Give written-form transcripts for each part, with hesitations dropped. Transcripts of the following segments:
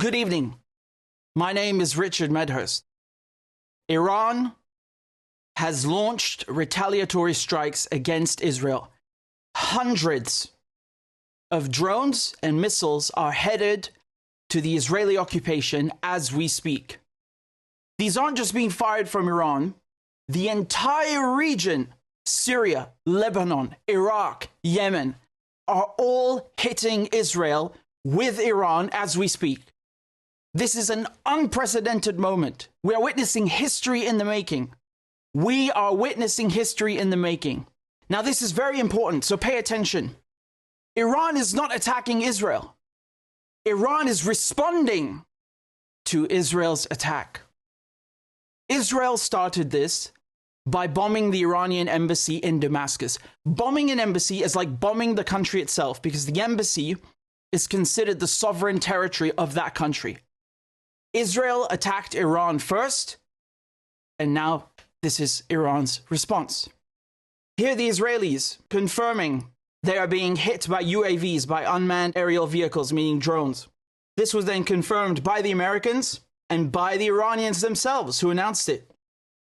Good evening. My name is Richard Medhurst. Iran has launched retaliatory strikes against Israel. Hundreds of drones and missiles are headed to the Israeli occupation as we speak. These aren't just being fired from Iran. The entire region, Syria, Lebanon, Iraq, Yemen, are all hitting Israel with Iran as we speak. This is an unprecedented moment. We are witnessing history in the making. We are witnessing history in the making. Now, this is very important, so pay attention. Iran is not attacking Israel. Iran is responding to Israel's attack. Israel started this by bombing the Iranian embassy in Damascus. Bombing an embassy is like bombing the country itself because the embassy is considered the sovereign territory of that country. Israel attacked Iran first, and now this is Iran's response. Here the Israelis confirming they are being hit by UAVs, by unmanned aerial vehicles, meaning drones. This was then confirmed by the Americans and by the Iranians themselves who announced it.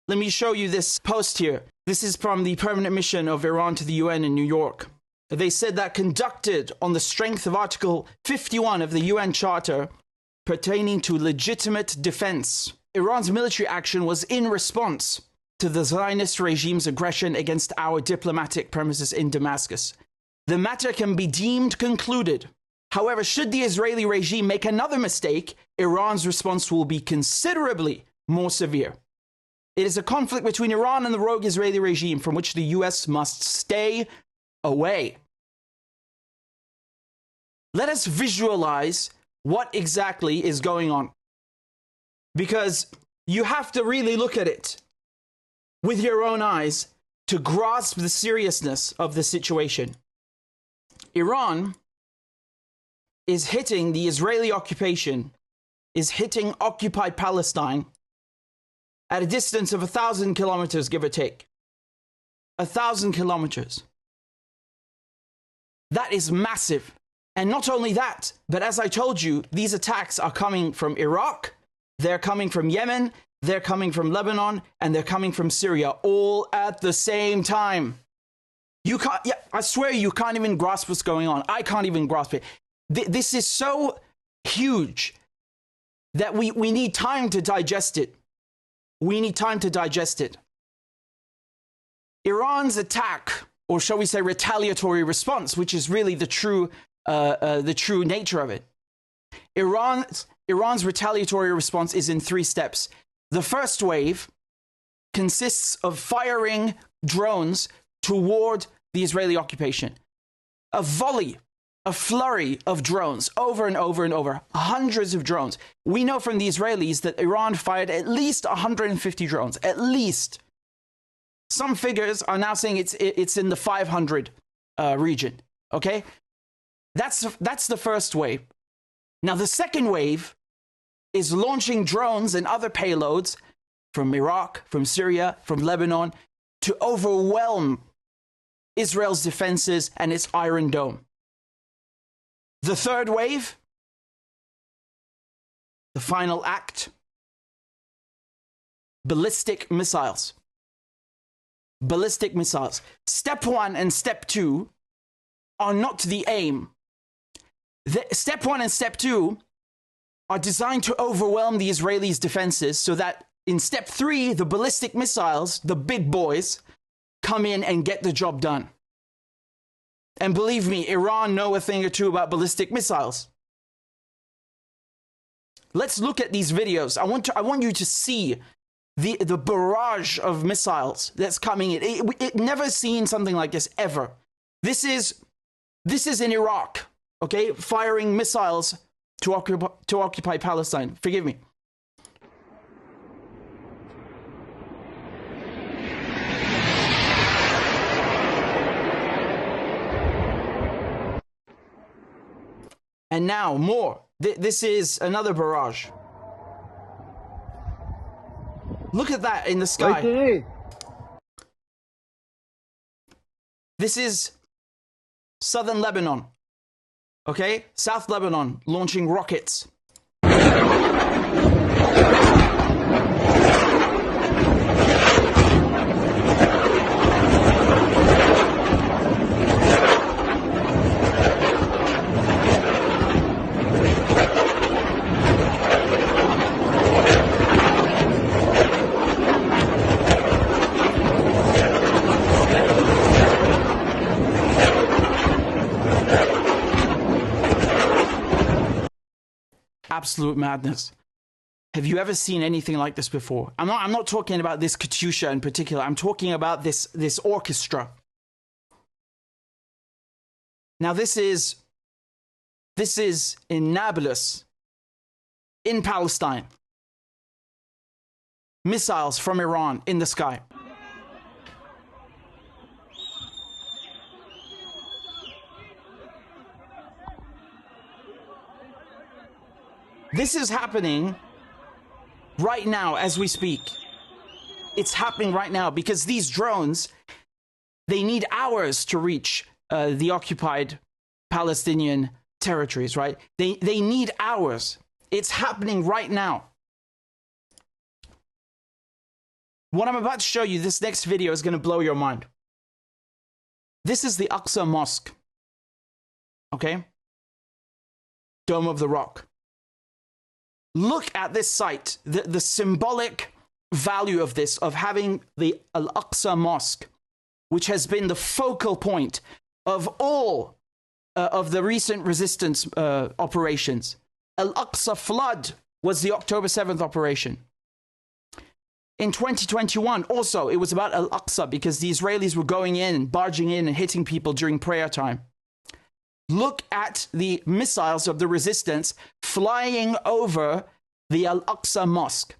Let me show you this post here. This is from the permanent mission of Iran to the UN in New York. They said that conducted on the strength of Article 51 of the UN Charter pertaining to legitimate defense, Iran's military action was in response to the Zionist regime's aggression against our diplomatic premises in Damascus. The matter can be deemed concluded. However, should the Israeli regime make another mistake, Iran's response will be considerably more severe. It is a conflict between Iran and the rogue Israeli regime from which the US must stay away. Let us visualize what exactly is going on, because you have to really look at it with your own eyes to grasp the seriousness of the situation. Iran is hitting the Israeli occupation, is hitting occupied Palestine at a distance of 1,000 kilometers, give or take. 1,000 kilometers. That is massive. And not only that, but as I told you, these attacks are coming from Iraq, they're coming from Yemen, they're coming from Lebanon, and they're coming from Syria, all at the same time. You can't, yeah, I swear you can't even grasp what's going on. I can't even grasp it. This is so huge that we need time to digest it. We need time to digest it. Iran's attack, or shall we say retaliatory response, which is really the true nature of it. Iran's retaliatory response is in 3 steps. The first wave consists of firing drones toward the Israeli occupation. A volley, a flurry of drones over and over and over, hundreds of drones. We know from the Israelis that Iran fired at least 150 drones, at least. Some figures are now saying it's in the 500 region, okay? That's the first wave. Now, the second wave is launching drones and other payloads from Iraq, from Syria, from Lebanon to overwhelm Israel's defenses and its Iron Dome. The third wave, the final act, ballistic missiles. Ballistic missiles. Step 1 and step 2 are not the aim. Step 1 and step 2 are designed to overwhelm the Israelis' defenses so that in step 3, the ballistic missiles, the big boys, come in and get the job done. And believe me, Iran know a thing or two about ballistic missiles. Let's look at these videos. I want you to see the barrage of missiles that's coming in. It never seen something like this ever. This is in Iraq, okay? Firing missiles to occupy Palestine. Forgive me. And now more. This is another barrage. Look at that in the sky. This is southern Lebanon. Okay? South Lebanon launching rockets. absolute madness. Have you ever seen anything like this before? I'm not talking about this Katyusha in particular. I'm talking about this orchestra. Now this is in Nablus, in Palestine. Missiles from Iran in the sky. This is happening right now as we speak. It's happening right now because these drones, they need hours to reach the occupied Palestinian territories, right? They need hours. It's happening right now. What I'm about to show you, this next video is going to blow your mind. This is the Aqsa Mosque. Okay? Dome of the Rock. Look at this site, the symbolic value of this, of having the Al-Aqsa Mosque, which has been the focal point of all of the recent resistance operations. Al-Aqsa flood was the October 7th operation. In 2021, also, it was about Al-Aqsa because the Israelis were going in, barging in and hitting people during prayer time. Look at the missiles of the resistance flying over the Al-Aqsa Mosque.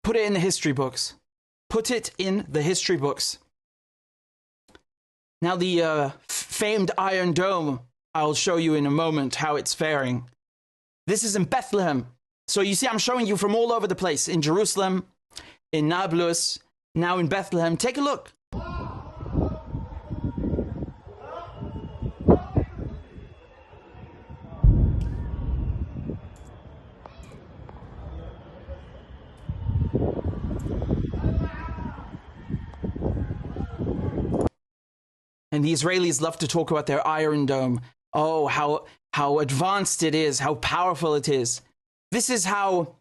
Put it in the history books. Put it in the history books. Now the famed Iron Dome, I'll show you in a moment how it's faring. This is in Bethlehem. So you see, I'm showing you from all over the place. In Jerusalem, in Nablus, now in Bethlehem. Take a look. And the Israelis love to talk about their Iron Dome. Oh, how advanced it is, how powerful it is. This is how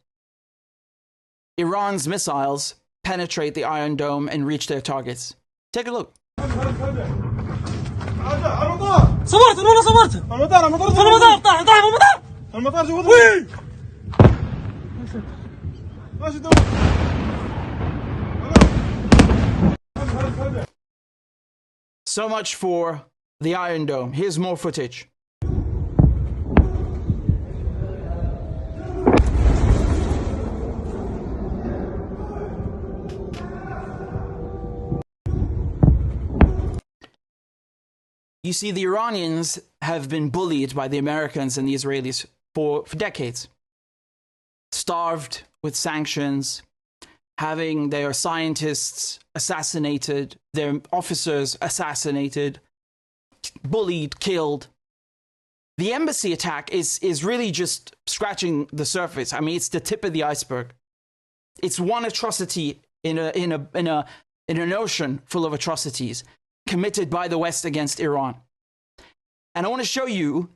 Iran's missiles penetrate the Iron Dome and reach their targets. Take a look. So much for the Iron Dome. Here's more footage. You see, the Iranians have been bullied by the Americans and the Israelis for decades. Starved with sanctions, having their scientists assassinated, their officers assassinated, bullied, killed. The embassy attack is really just scratching the surface. I mean, it's the tip of the iceberg. It's one atrocity in an ocean full of atrocities committed by the West against Iran. And I want to show you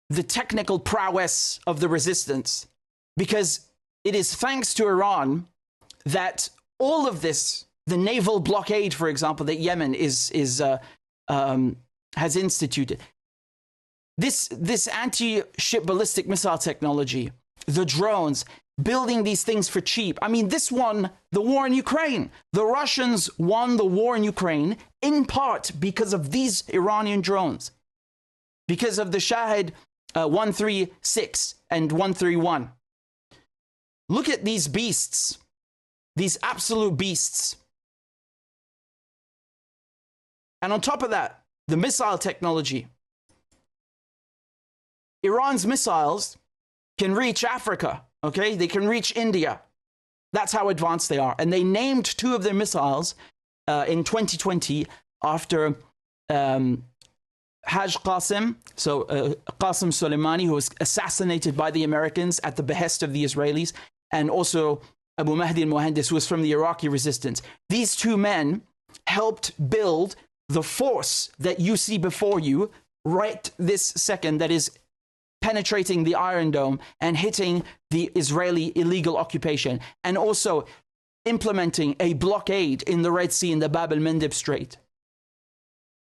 the technical prowess of the resistance, because it is thanks to Iran that all of this, the naval blockade, for example, that Yemen has instituted, this anti-ship ballistic missile technology, the drones, building these things for cheap. I mean, this won the war in Ukraine. The Russians won the war in Ukraine in part because of these Iranian drones, because of the Shahid 136 and 131. Look at these beasts, these absolute beasts. And on top of that, the missile technology. Iran's missiles can reach Africa, okay? They can reach India. That's how advanced they are. And they named two of their missiles in 2020 after Haj Qasem, so Qasem Soleimani, who was assassinated by the Americans at the behest of the Israelis, and also Abu Mahdi al-Muhandis, who was from the Iraqi resistance. These two men helped build the force that you see before you right this second, that is penetrating the Iron Dome and hitting the Israeli illegal occupation, and also implementing a blockade in the Red Sea in the Bab el-Mandeb Strait.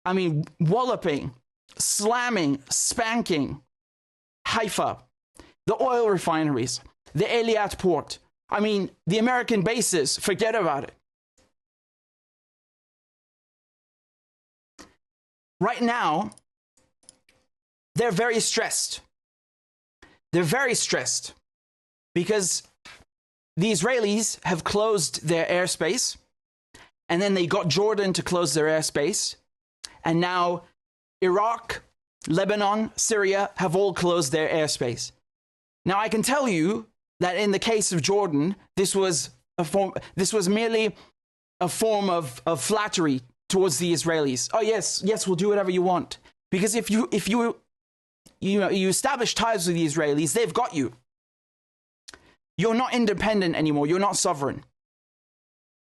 I mean, walloping, slamming, spanking Haifa, the oil refineries, the Eilat port. I mean, the American bases, forget about it. Right now, they're very stressed. They're very stressed because the Israelis have closed their airspace, and then they got Jordan to close their airspace, and now Iraq, Lebanon, Syria have all closed their airspace. Now, I can tell you that in the case of Jordan, this was merely a form of flattery towards the Israelis. Oh yes, we'll do whatever you want. Because if you establish ties with the Israelis, they've got you. You're not independent anymore. You're not sovereign.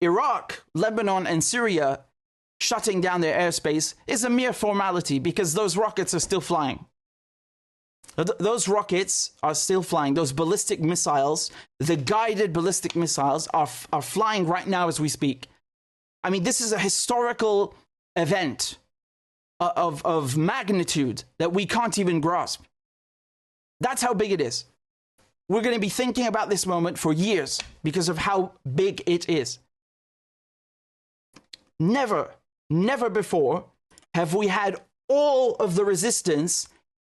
Iraq, Lebanon, and Syria shutting down their airspace is a mere formality because those rockets are still flying. Those rockets are still flying. Those ballistic missiles, the guided ballistic missiles, are flying right now as we speak. I mean, this is a historical event of magnitude that we can't even grasp. That's how big it is. We're going to be thinking about this moment for years because of how big it is. Never before have we had all of the resistance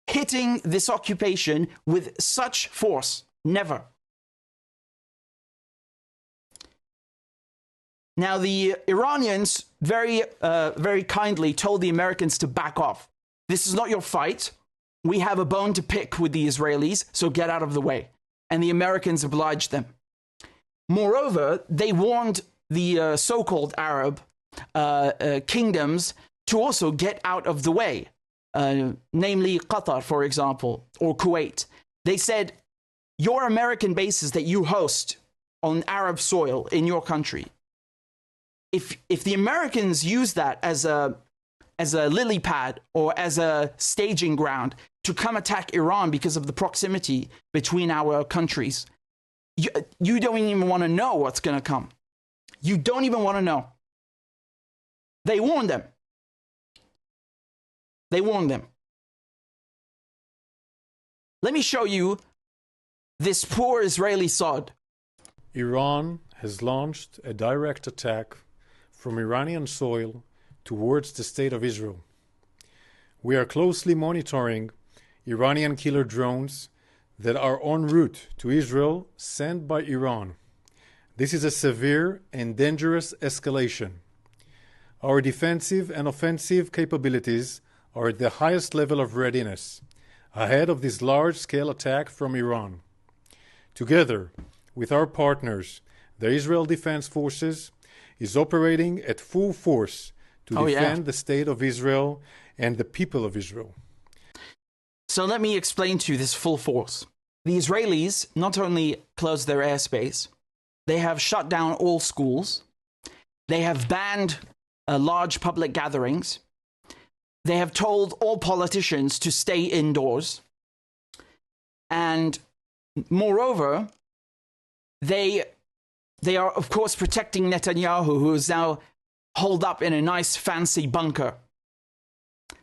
hitting this occupation with such force. Never. Now, the Iranians very kindly told the Americans to back off. This is not your fight. We have a bone to pick with the Israelis, so get out of the way. And the Americans obliged them. Moreover, they warned the so-called Arab kingdoms to also get out of the way, namely Qatar, for example, or Kuwait. They said, your American bases that you host on Arab soil in your country, if the Americans use that as a lily pad or as a staging ground to come attack Iran because of the proximity between our countries, you don't even want to know what's going to come. You don't even want to know. They warned them. They warned them. Let me show you this poor Israeli sod. Iran has launched a direct attack from Iranian soil towards the state of Israel. We are closely monitoring Iranian killer drones that are en route to Israel sent by Iran. This is a severe and dangerous escalation. Our defensive and offensive capabilities are at the highest level of readiness ahead of this large-scale attack from Iran. Together with our partners, the Israel Defense Forces is operating at full force to defend the state of Israel and the people of Israel. So let me explain to you this full force. The Israelis not only closed their airspace, they have shut down all schools. They have banned large public gatherings. They have told all politicians to stay indoors. And moreover, they are, of course, protecting Netanyahu, who is now holed up in a nice fancy bunker.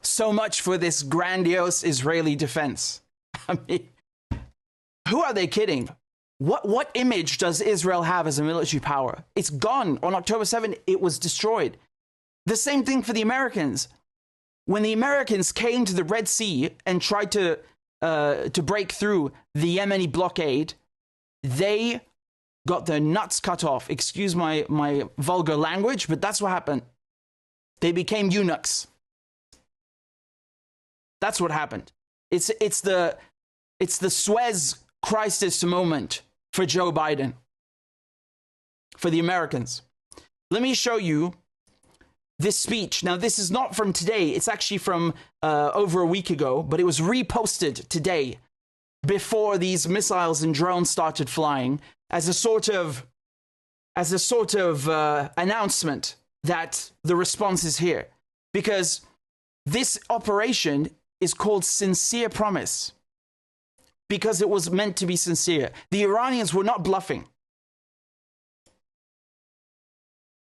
So much for this grandiose Israeli defense. I mean, who are they kidding? What image does Israel have as a military power? It's gone. On October 7th, it was destroyed. The same thing for the Americans. When the Americans came to the Red Sea and tried to break through the Yemeni blockade, they got their nuts cut off. Excuse my vulgar language, but that's what happened. They became eunuchs. That's what happened. It's the Suez crisis moment for Joe Biden, for the Americans. Let me show you this speech. Now, this is not from today. It's actually from over a week ago, but it was reposted today before these missiles and drones started flying as a sort of announcement that the response is here. Because this operation is called Sincere Promise. because it was meant to be sincere. The Iranians were not bluffing.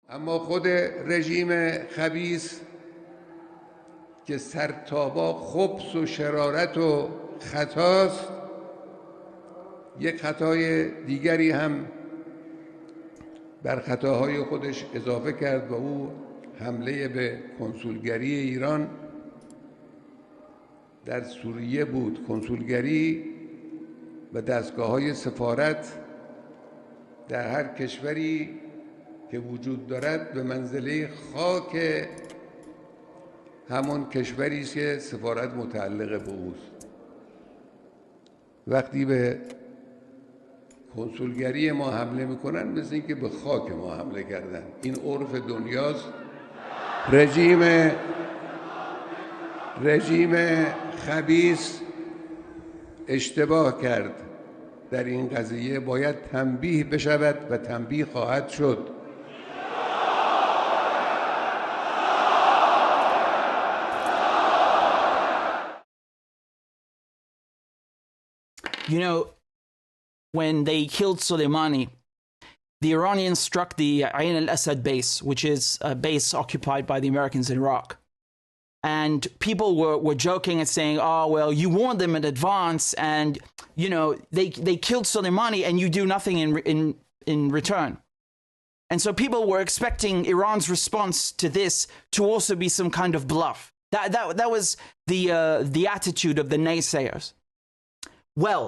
اما خود رژیم خبیث که سرتابا خبث و شرارت و خطاست، یک خطای دیگری هم بر خطاهای خودش اضافه کرد و او حمله به کنسولگری ایران در سوریه بود. کنسولگری و دستگاه‌های سفارت در هر کشوری که وجود دارد به منزله خاک همون کشوری است که سفارت متعلق به اوست. وقتی به کنسولگری ما حمله میکنن مثل اینکه به خاک ما حمله کردن. این عرف دنیاست. رژیم خبیث اشتباه کرد در این قضیه، باید تنبیه بشود و تنبیه خواهد شد. You know, when they killed Soleimani, the Iranians struck the Ain al-Assad base, which is a base occupied by the Americans in Iraq. And people were joking and saying, oh, well, you warned them in advance and, you know, they killed Soleimani and you do nothing in return. And so people were expecting Iran's response to this to also be some kind of bluff. That was the attitude of the naysayers. Well,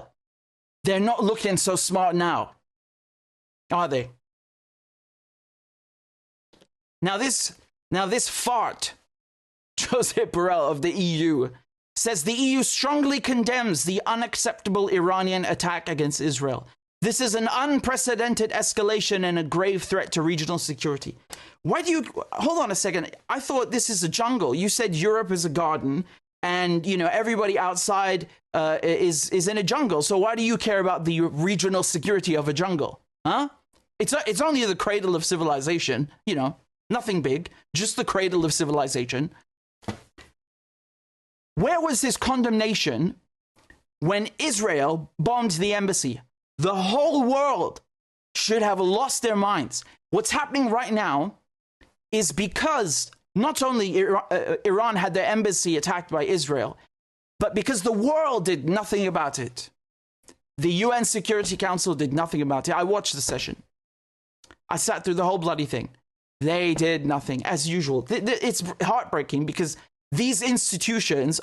they're not looking so smart now, are they? Now this fart, Josep Borrell of the EU, says the EU strongly condemns the unacceptable Iranian attack against Israel. This is an unprecedented escalation and a grave threat to regional security. Why do you... Hold on a second. I thought this is a jungle. You said Europe is a garden and, you know, everybody outside is in a jungle. So why do you care about the regional security of a jungle? Huh? It's only the cradle of civilization, you know, nothing big, just the cradle of civilization. Where was his condemnation when Israel bombed the embassy? The whole world should have lost their minds. What's happening right now is because not only Iran had their embassy attacked by Israel, but because the world did nothing about it. The UN Security Council did nothing about it. I watched the session. I sat through the whole bloody thing. They did nothing, as usual. It's heartbreaking because these institutions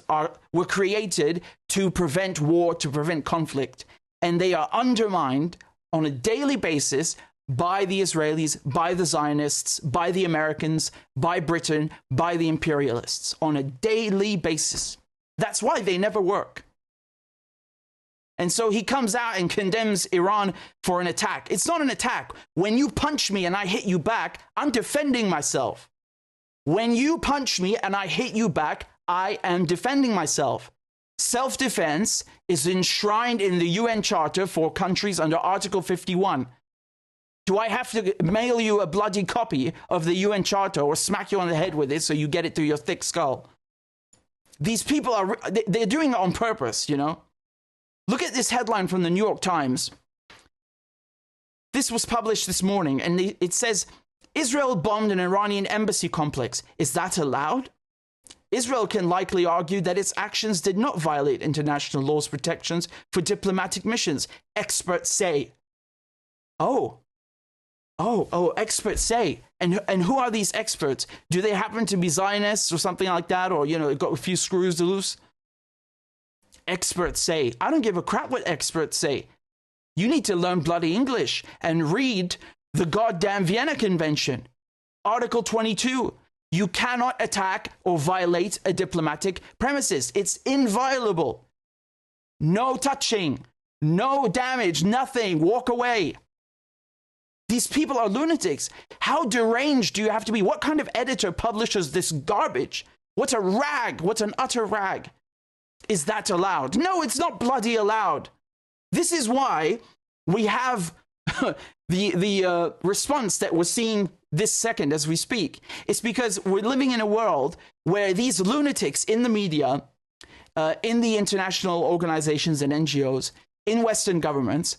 were created to prevent war, to prevent conflict, and they are undermined on a daily basis by the Israelis, by the Zionists, by the Americans, by Britain, by the imperialists, on a daily basis. That's why they never work. And so he comes out and condemns Iran for an attack. It's not an attack. When you punch me and I hit you back, I'm defending myself. When you punch me and I hit you back, I am defending myself. Self-defense is enshrined in the UN Charter for countries under Article 51. Do I have to mail you a bloody copy of the UN Charter or smack you on the head with it so you get it through your thick skull? These people they're doing it on purpose, you know? Look at this headline from the New York Times. This was published this morning, and it says, Israel bombed an Iranian embassy complex. Is that allowed? Israel can likely argue that its actions did not violate international law's protections for diplomatic missions, experts say. Oh, experts say. And who are these experts? Do they happen to be Zionists or something like that? Or, you know, got a few screws loose? Experts say. I don't give a crap what experts say. You need to learn bloody English and read the goddamn Vienna Convention. Article 22. You cannot attack or violate a diplomatic premises. It's inviolable. No touching, no damage, nothing. Walk away. These people are lunatics. How deranged do you have to be? What kind of editor publishes this garbage? What's a rag? What's an utter rag? Is that allowed? No, it's not bloody allowed. This is why we have the response that we're seeing this second as we speak. It's because we're living in a world where these lunatics in the media in the international organizations and NGOs, in Western governments,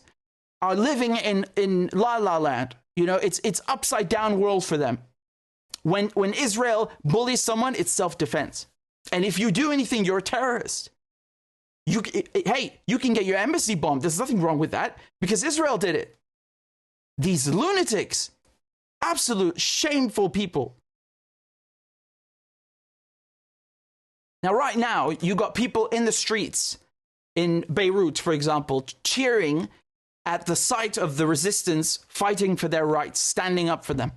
are living in la la land. You know, it's upside down world for them. When Israel bullies someone, it's self-defense. And if you do anything, you're a terrorist. Hey, you can get your embassy bombed. There's nothing wrong with that because Israel did it. These lunatics, absolute shameful people. Now, right now, you got people in the streets in Beirut, for example, cheering at the sight of the resistance fighting for their rights, standing up for them.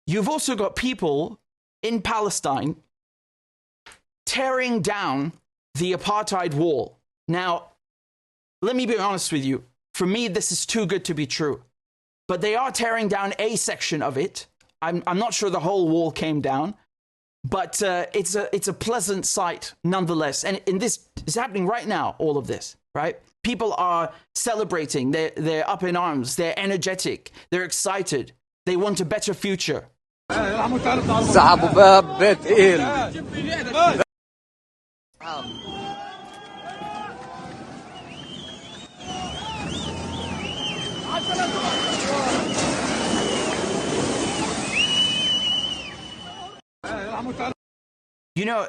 You've also got people in Palestine tearing down the apartheid wall. Now, let me be honest with you. For me, this is too good to be true. But they are tearing down a section of it. I'm not sure the whole wall came down, but it's a pleasant sight nonetheless. And this is happening right now, all of this, right? People are celebrating. They're up in arms. They're energetic. They're excited. They want a better future. You know,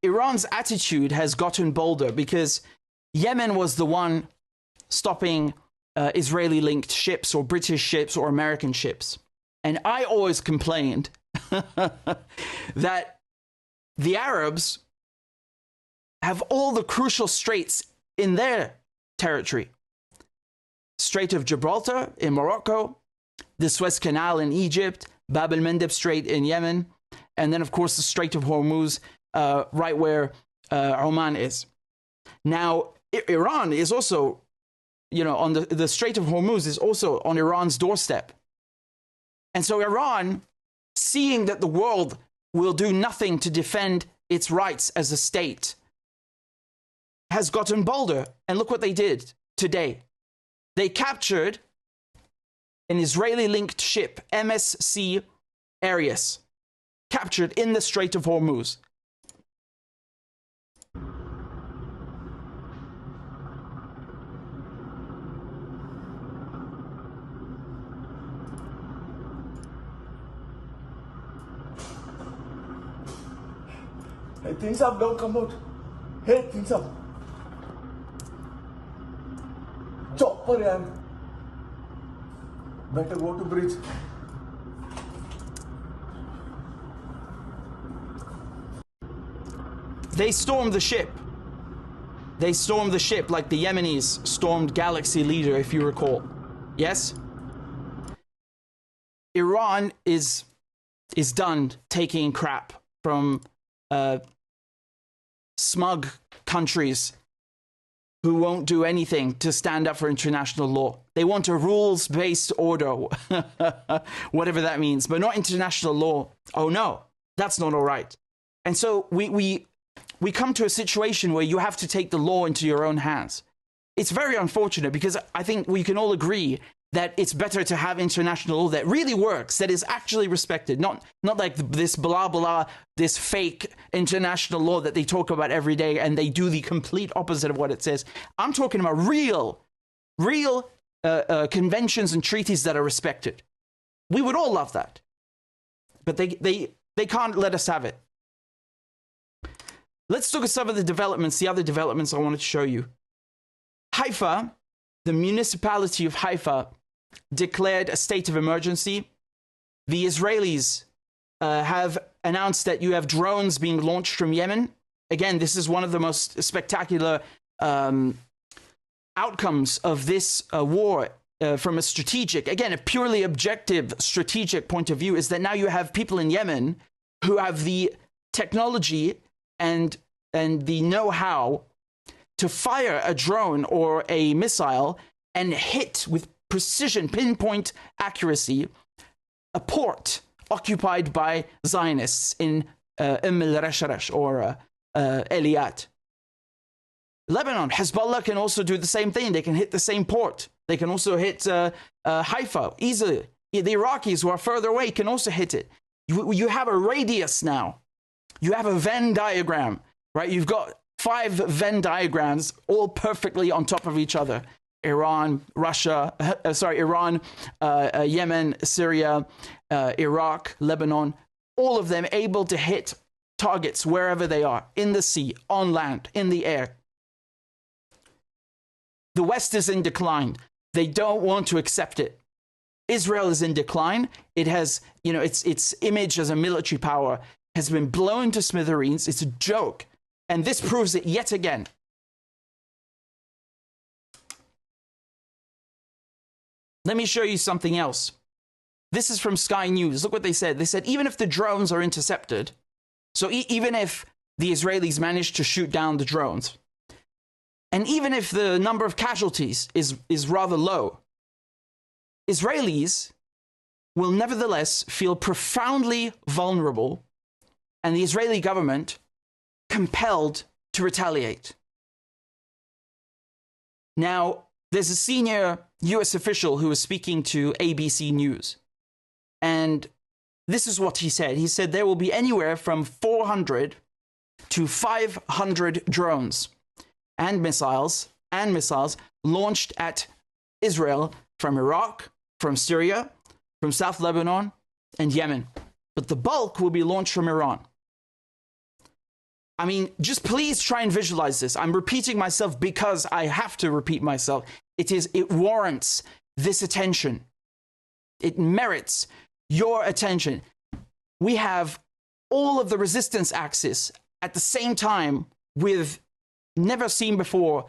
Iran's attitude has gotten bolder because Yemen was the one stopping Israeli-linked ships or British ships or American ships. And I always complained that the Arabs have all the crucial straits in their territory. Strait of Gibraltar in Morocco, the Suez Canal in Egypt, Bab el-Mandeb Strait in Yemen, and then, of course, the Strait of Hormuz, right where Oman is. Now, Iran is also, you know, on the Strait of Hormuz is also on Iran's doorstep. And so Iran, seeing that the world will do nothing to defend its rights as a state, has gotten bolder. And look what they did today. They captured an Israeli-linked ship, MSC Arius, captured in the Strait of Hormuz. Hey, things up, don't come out. Hey, things up. Chopper, yan. Better go to bridge. They stormed the ship. They stormed the ship like the Yemenis stormed Galaxy Leader, if you recall. Yes? Iran is done taking crap from smug countries who won't do anything to stand up for international law. They want a rules-based order, whatever that means, but not international law. Oh no, that's not all right. And so we come to a situation where you have to take the law into your own hands. It's very unfortunate because I think we can all agree that it's better to have international law that really works, that is actually respected, not like this blah, blah, this fake international law that they talk about every day and they do the complete opposite of what it says. I'm talking about real conventions and treaties that are respected. We would all love that. But they can't let us have it. Let's look at some of the developments, the other developments I wanted to show you. Haifa, the municipality of Haifa, declared a state of emergency. The Israelis have announced that you have drones being launched from Yemen. Again, this is one of the most spectacular outcomes of this war from a strategic, again, a purely objective strategic point of view, is that now you have people in Yemen who have the technology and the know-how to fire a drone or a missile and hit with precision, pinpoint accuracy, a port occupied by Zionists in al-Rashrash or Eliat. Lebanon, Hezbollah can also do the same thing. They can hit the same port. They can also hit Haifa easily. The Iraqis who are further away can also hit it. You have a radius now. You have a Venn diagram, right? You've got 5 Venn diagrams all perfectly on top of each other. Iran, Yemen, Syria, Iraq, Lebanon, all of them able to hit targets wherever they are, in the sea, on land, in the air. The West is in decline. They don't want to accept it. Israel is in decline. It has, its image as a military power has been blown to smithereens. It's a joke. And this proves it yet again. Let me show you something else. This is from Sky News. Look what they said. They said, even if the drones are intercepted, so even if the Israelis manage to shoot down the drones, and even if the number of casualties is rather low, Israelis will nevertheless feel profoundly vulnerable, and the Israeli government compelled to retaliate. Now, there's a senior US official who was speaking to ABC News, and this is what he said. He said there will be anywhere from 400 to 500 drones and missiles launched at Israel from Iraq, from Syria, from South Lebanon, and Yemen. But the bulk will be launched from Iran. I mean, just please try and visualize this. I'm repeating myself because I have to repeat myself. It warrants this attention. It merits your attention. We have all of the resistance axis at the same time with never seen before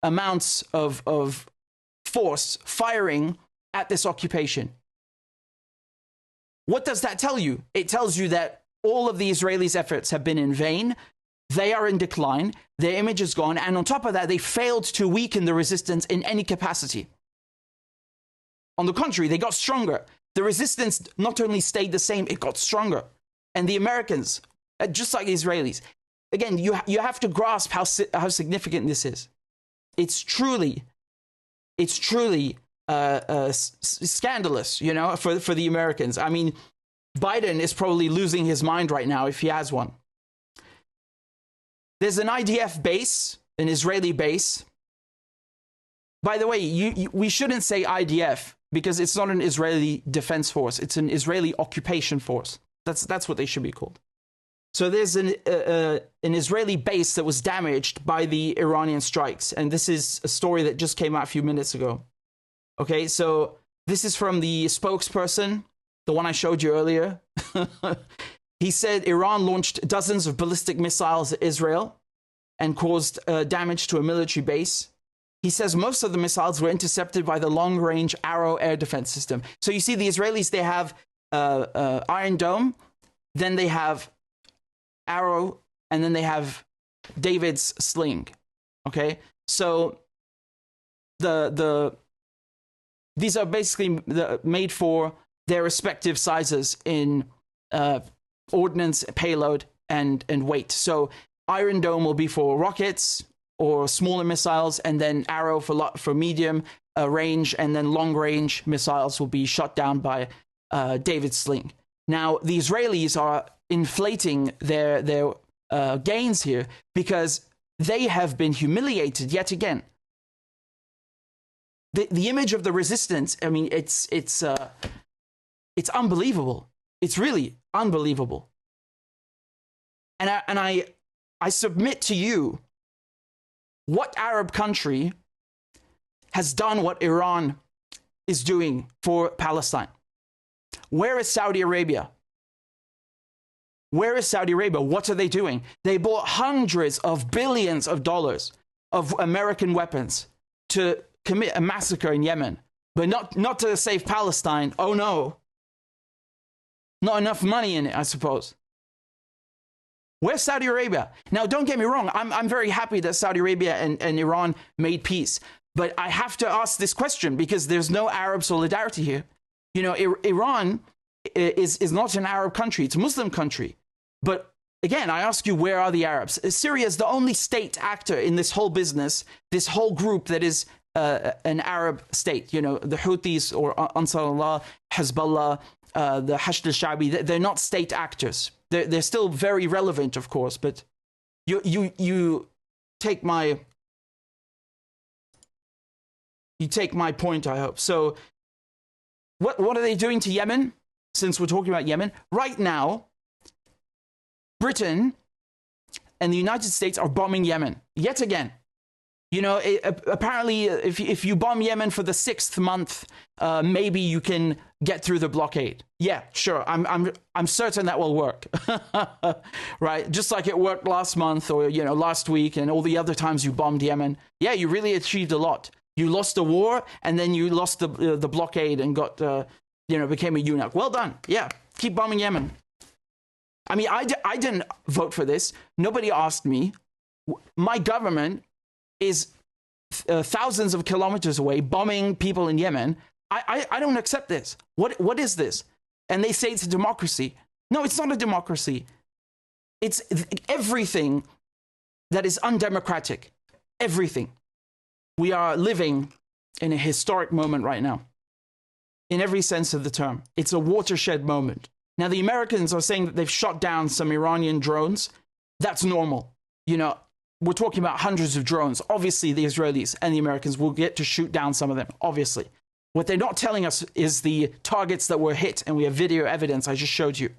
amounts of force firing at this occupation. What does that tell you? It tells you that all of the Israelis' efforts have been in vain. They are in decline. Their image is gone. And on top of that, they failed to weaken the resistance in any capacity. On the contrary, they got stronger. The resistance not only stayed the same, it got stronger. And the Americans, just like the Israelis, again, you have to grasp how significant this is. It's truly scandalous, for the Americans. I mean, Biden is probably losing his mind right now if he has one. There's an IDF base, an Israeli base. By the way, we shouldn't say IDF because it's not an Israeli defense force. It's an Israeli occupation force. That's what they should be called. So there's an Israeli base that was damaged by the Iranian strikes. And this is a story that just came out a few minutes ago. Okay, so this is from the spokesperson, the one I showed you earlier. He said Iran launched dozens of ballistic missiles at Israel and caused damage to a military base. He says most of the missiles were intercepted by the long-range Arrow air defense system. So you see the Israelis, they have Iron Dome, then they have Arrow, and then they have David's sling. Okay, so these are basically made for their respective sizes in ordnance, payload, and weight. So Iron Dome will be for rockets or smaller missiles, and then Arrow for medium range, and then long range missiles will be shot down by David's sling. Now the Israelis are inflating their gains here because they have been humiliated yet again. The image of the resistance, I mean, it's unbelievable. It's really unbelievable. And I submit to you, what Arab country has done what Iran is doing for Palestine? Where is Saudi Arabia? Where is Saudi Arabia? What are they doing? They bought hundreds of billions of dollars of American weapons to commit a massacre in Yemen, but not to save Palestine. Oh no. Not enough money in it, I suppose. Where's Saudi Arabia? Now, don't get me wrong. I'm very happy that Saudi Arabia and Iran made peace. But I have to ask this question because there's no Arab solidarity here. You know, Iran is not an Arab country. It's a Muslim country. But again, I ask you, where are the Arabs? Syria is the only state actor in this whole business, this whole group that is an Arab state. You know, the Houthis or Ansar Allah, Hezbollah, the Hashd al-Sha'bi, they're not state actors. They're still very relevant, of course, but you take my point, I hope. So what are they doing to Yemen? Since we're talking about Yemen, right now, Britain and the United States are bombing Yemen yet again. You know, apparently, if you bomb Yemen for the 6th month, maybe you can get through the blockade. Yeah, sure. I'm certain that will work, right? Just like it worked last month, or last week, and all the other times you bombed Yemen. Yeah, you really achieved a lot. You lost the war, and then you lost the blockade and got became a eunuch. Well done. Yeah, keep bombing Yemen. I mean, I didn't vote for this. Nobody asked me. My government is thousands of kilometers away bombing people in Yemen. I don't accept this. What is this? And they say it's a democracy. No, it's not a democracy. It's everything that is undemocratic. Everything. We are living in a historic moment right now, in every sense of the term. It's a watershed moment. Now, the Americans are saying that they've shot down some Iranian drones. That's normal. We're talking about hundreds of drones. Obviously, the Israelis and the Americans will get to shoot down some of them, obviously. What they're not telling us is the targets that were hit, and we have video evidence I just showed you.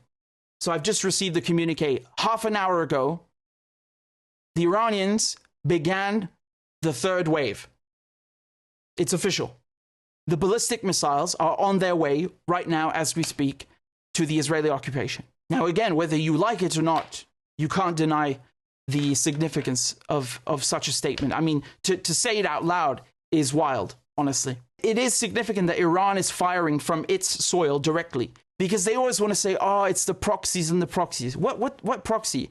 So I've just received the communique. Half an hour ago, the Iranians began the third wave. It's official. The ballistic missiles are on their way right now as we speak to the Israeli occupation. Now, again, whether you like it or not, you can't deny the significance of such a statement. I mean, to say it out loud is wild, honestly. It is significant that Iran is firing from its soil directly, because they always want to say, oh, it's the proxies and the proxies. What proxy?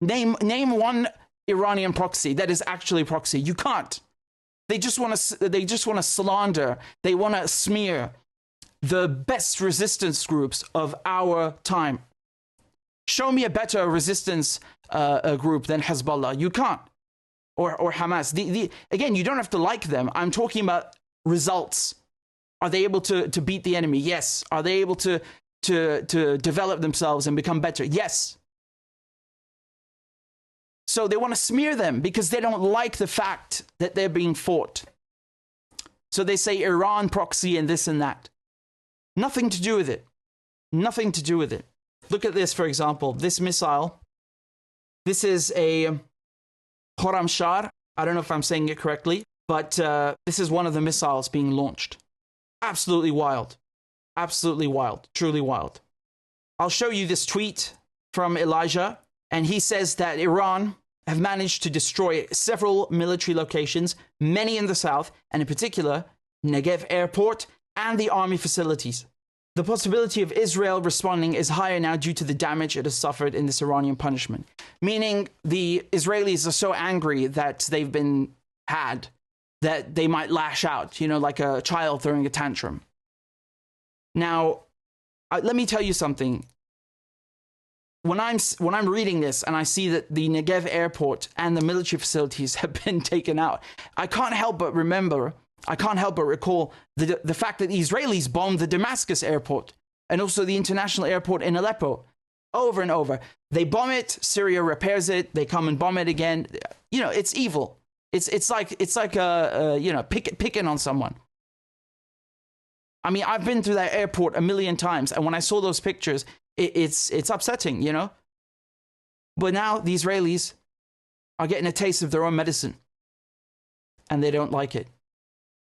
Name one Iranian proxy that is actually proxy. You can't. They just want to slander. They want to smear the best resistance groups of our time. Show me a better resistance group than Hezbollah. You can't. Or Hamas. Again, you don't have to like them. I'm talking about results. Are they able to beat the enemy? Yes. Are they able to develop themselves and become better? Yes. So they want to smear them because they don't like the fact that they're being fought. So they say Iran proxy and this and that. Nothing to do with it. Nothing to do with it. Look at this, for example. This missile. This is a Khorramshahr. I don't know if I'm saying it correctly, but this is one of the missiles being launched. Absolutely wild. Absolutely wild. Truly wild. I'll show you this tweet from Elijah, and he says that Iran have managed to destroy several military locations, many in the south, and in particular, Negev Airport and the army facilities. The possibility of Israel responding is higher now due to the damage it has suffered in this Iranian punishment. Meaning the Israelis are so angry that they've been had that they might lash out, like a child throwing a tantrum. Now, let me tell you something. When I'm reading this and I see that the Negev airport and the military facilities have been taken out, I can't help but recall the fact that the Israelis bombed the Damascus airport and also the international airport in Aleppo over and over. They bomb it, Syria repairs it, they come and bomb it again. It's evil. It's like picking on someone. I mean, I've been to that airport a million times, and when I saw those pictures, it's upsetting, But now the Israelis are getting a taste of their own medicine, and they don't like it.